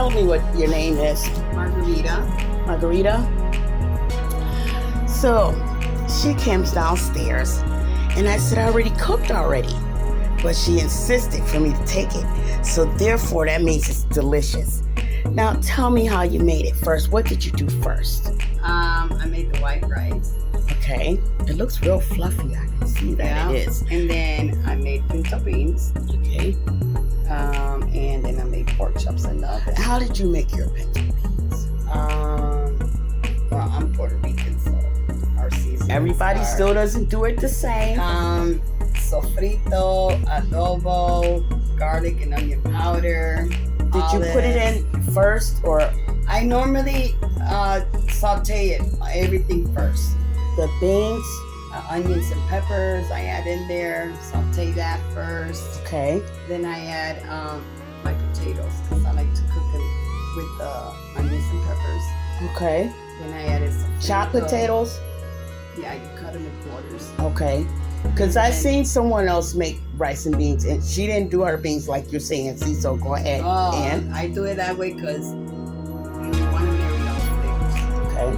tell me what your name is. Margarita. Margarita. So she comes downstairs and I said, I already cooked already. But she insisted for me to take it. So therefore that means it's delicious. Now tell me how you made it first. What did you do first? I made the white rice. Okay. It looks real fluffy. I can see that it is. And then I made pinto beans. Okay. And then I made pork chops in the oven. How did you make your pinto beans? Well, I'm Puerto Rican, so our season. Everybody still doesn't do it the same. Sofrito, adobo, garlic and onion powder. Did you put it in first or? I normally saute it, everything first. The beans, onions and peppers, I add in there. Saute that first. okay. Then I add my potatoes because I like to cook them with onions and peppers. Okay. Then I added some Chopped potatoes? Yeah, you cut them in quarters. Okay. Because I seen someone else make rice and beans, and she didn't do her beans like you're saying. See, so go ahead. And I do it that way because you want to marry all flavors. okay.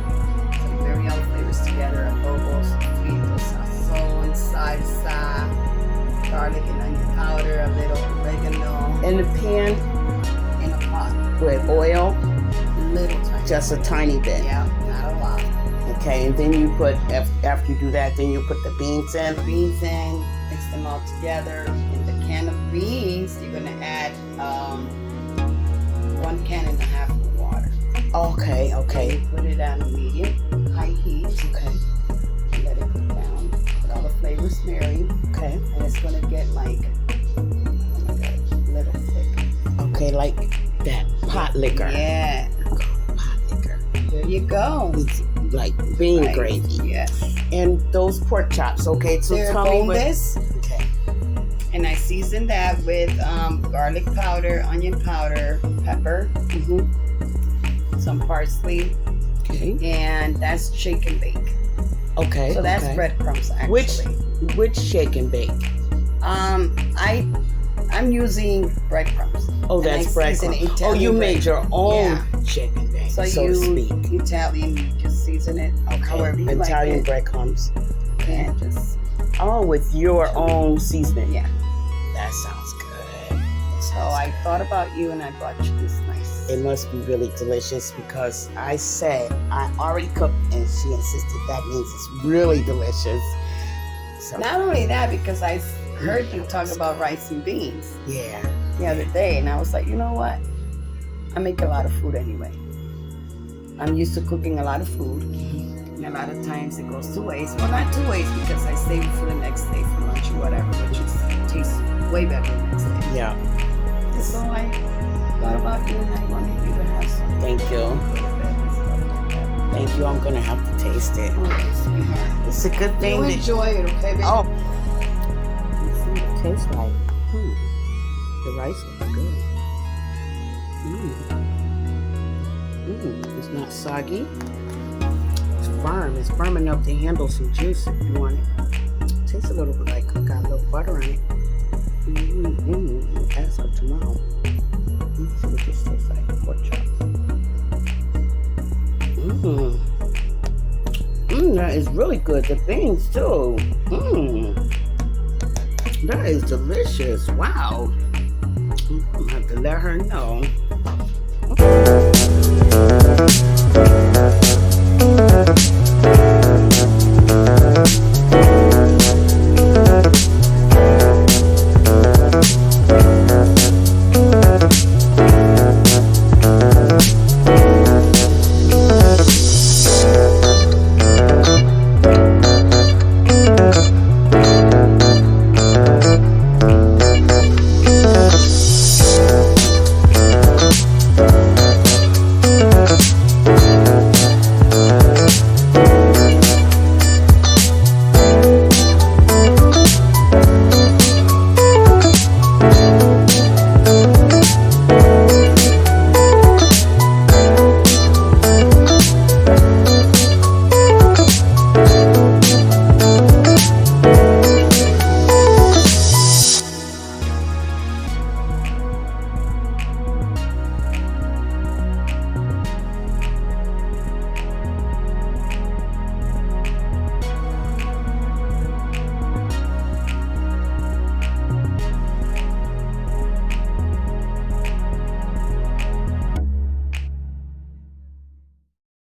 So you marry all flavors together: adobo, sofrito, sazon, salsa, garlic and onion powder, a little oregano. In the pan In a pot. with oil, Little tiny. just a tiny bit. Yeah, not a lot. Okay, and then you put after you do that, then you put the beans in. Beans in, mix them all together. In the can of beans, you're gonna add 1.5 cans of water. Okay. Okay. You put it on a medium high heat. Okay. Let it cook down. Let all the flavors marry, Okay. and it's gonna get like a little thick. Okay, like that pot liquor. Yeah. Pot liquor. There you go. It's like bean Right. gravy. Yes. And those pork chops. Okay, so They're tell me what. boneless. Okay. And I season that with garlic powder, onion powder, pepper, some parsley, Okay. and that's shake and bake. Okay. So that's okay. breadcrumbs actually. Which shake and bake? I'm using breadcrumbs. Oh, that's breadcrumbs. Oh, you made your own shake and bake, so you to speak. Italian, you just season it however you Italian like it. breadcrumbs. And just with your own seasoning. yeah. That sounds good. So I thought about you and I brought you this nice. It must be really delicious because I said I already cooked and she insisted that means it's really delicious. So Not only that, because I heard you talk about rice and beans yeah. the other day, and I was like, you know what? I make a lot of food anyway. I'm used to cooking a lot of food, and a lot of times it goes to waste. Well, not to waste because I save it for the next day for lunch or whatever, which tastes way better the next day. Yeah. So I thought about you, and I wanted you to have some. Thank you. Thank you. I'm gonna have to taste it. It's a good thing You that enjoy it, okay, baby? oh. Let's see what it tastes like. The rice looks good. It's not soggy. It's firm. It's firm enough to handle some juice if you want it. Tastes a little bit like got a little butter on it. Ask her tomorrow. Let's see what this tastes like. Pork chop. That is really good. The beans too. That is delicious. Wow. I'm gonna have to let her know.